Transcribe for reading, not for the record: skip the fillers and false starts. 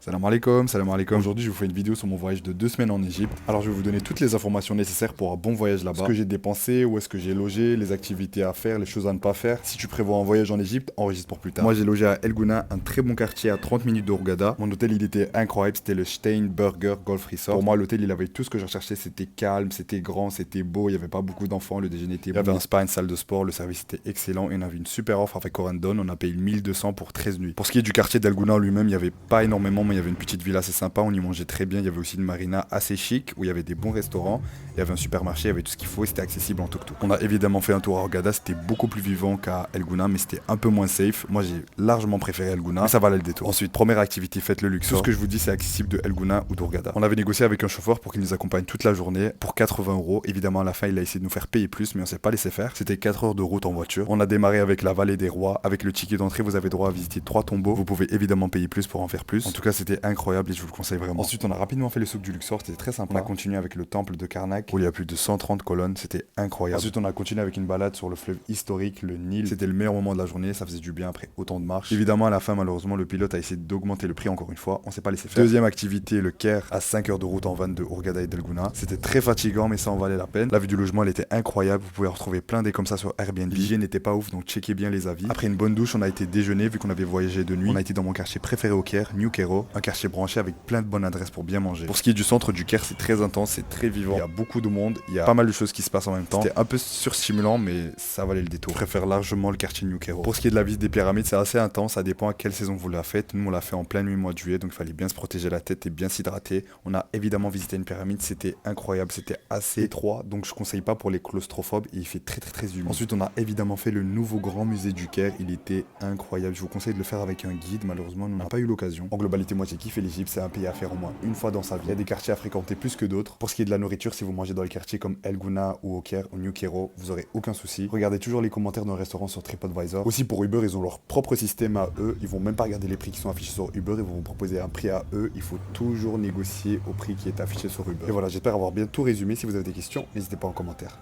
Salam alaikum. Aujourd'hui, je vous fais une vidéo sur mon voyage de 2 semaines en Égypte. Alors, je vais vous donner toutes les informations nécessaires pour un bon voyage là-bas. Ce que j'ai dépensé, où est-ce que j'ai logé, les activités à faire, les choses à ne pas faire. Si tu prévois un voyage en Égypte, enregistre pour plus tard. Moi, j'ai logé à El Gouna, un très bon quartier à 30 minutes de Hurghada. Mon hôtel, il était incroyable. C'était le Steinburger Golf Resort. Pour moi, l'hôtel, il avait tout ce que je recherchais. C'était calme, c'était grand, c'était beau. Il n'y avait pas beaucoup d'enfants. Le déjeuner était bon. Il y avait un spa, une salle de sport. Le service était excellent. Et on avait une super offre avec Corendon. On a payé 1200 pour 13 nuits. Pour ce qui est du quartier d'El Gouna lui-même, il n'y avait pas énormément, mais il y avait une petite villa assez sympa, on y mangeait très bien, il y avait aussi une marina assez chic où il y avait des bons restaurants, il y avait un supermarché, il y avait tout ce qu'il faut et c'était accessible en tuk-tuk. On a évidemment fait un tour à Hurghada, c'était beaucoup plus vivant qu'à El Gouna mais c'était un peu moins safe. Moi j'ai largement préféré El Gouna, mais ça valait le détour. Ensuite, première activité, faites le Luxor. Tout ce que je vous dis c'est accessible de El Gouna ou d'Hurghada. On avait négocié avec un chauffeur pour qu'il nous accompagne toute la journée pour 80 euros. Évidemment à la fin il a essayé de nous faire payer plus mais on s'est pas laissé faire. C'était 4 heures de route en voiture. On a démarré avec la vallée des rois. Avec le ticket d'entrée vous avez droit à visiter 3 tombeaux. Vous pouvez évidemment payer plus pour en faire plus. En tout cas c'était incroyable et je vous le conseille vraiment. Ensuite, on a rapidement fait le souk du Luxor, c'était très sympa. On a continué avec le temple de Karnak, où il y a plus de 130 colonnes, c'était incroyable. Ensuite, on a continué avec une balade sur le fleuve historique, le Nil. C'était le meilleur moment de la journée, ça faisait du bien après autant de marches. Évidemment, à la fin, malheureusement, le pilote a essayé d'augmenter le prix encore une fois, on s'est pas laissé faire. Deuxième activité, le Caire, à 5 heures de route en van de Hurghada et d'El Gouna. C'était très fatigant, mais ça en valait la peine. La vue du logement, elle était incroyable, vous pouvez en retrouver plein des comme ça sur Airbnb. L'hygiène n'était pas ouf, donc checkez bien les avis. Après une bonne douche, on a été déjeuner, vu qu'on avait voyagé de nuit. On a été dans mon quartier préféré au Caire, New Cairo, un quartier branché avec plein de bonnes adresses pour bien manger. Pour ce qui est du centre du Caire, c'est très intense, c'est très vivant. Il y a beaucoup de monde, il y a pas mal de choses qui se passent en même temps. C'était un peu surstimulant, mais ça valait le détour. Je préfère largement le quartier New Cairo. Pour ce qui est de la visite des pyramides, c'est assez intense, ça dépend à quelle saison vous la faites. Nous, on l'a fait en pleine nuit, mois de juillet, donc il fallait bien se protéger la tête et bien s'hydrater. On a évidemment visité une pyramide, c'était incroyable, c'était assez étroit, donc je conseille pas pour les claustrophobes et il fait très humide. Ensuite, on a évidemment fait le nouveau grand musée du Caire, il était incroyable. Je vous conseille de le faire avec un guide, malheureusement, on n'a pas eu l'occasion. En globalité, moi j'ai kiffé l'Égypte, c'est un pays à faire au moins une fois dans sa vie. Il y a des quartiers à fréquenter plus que d'autres. Pour ce qui est de la nourriture, si vous mangez dans les quartiers comme El Gouna ou au Caire ou New Cairo, vous aurez aucun souci. Regardez toujours les commentaires d'un restaurant sur TripAdvisor. Aussi pour Uber, ils ont leur propre système à eux. Ils vont même pas regarder les prix qui sont affichés sur Uber, ils vont vous proposer un prix à eux. Il faut toujours négocier au prix qui est affiché sur Uber. Et voilà, j'espère avoir bien tout résumé. Si vous avez des questions, n'hésitez pas en commentaire.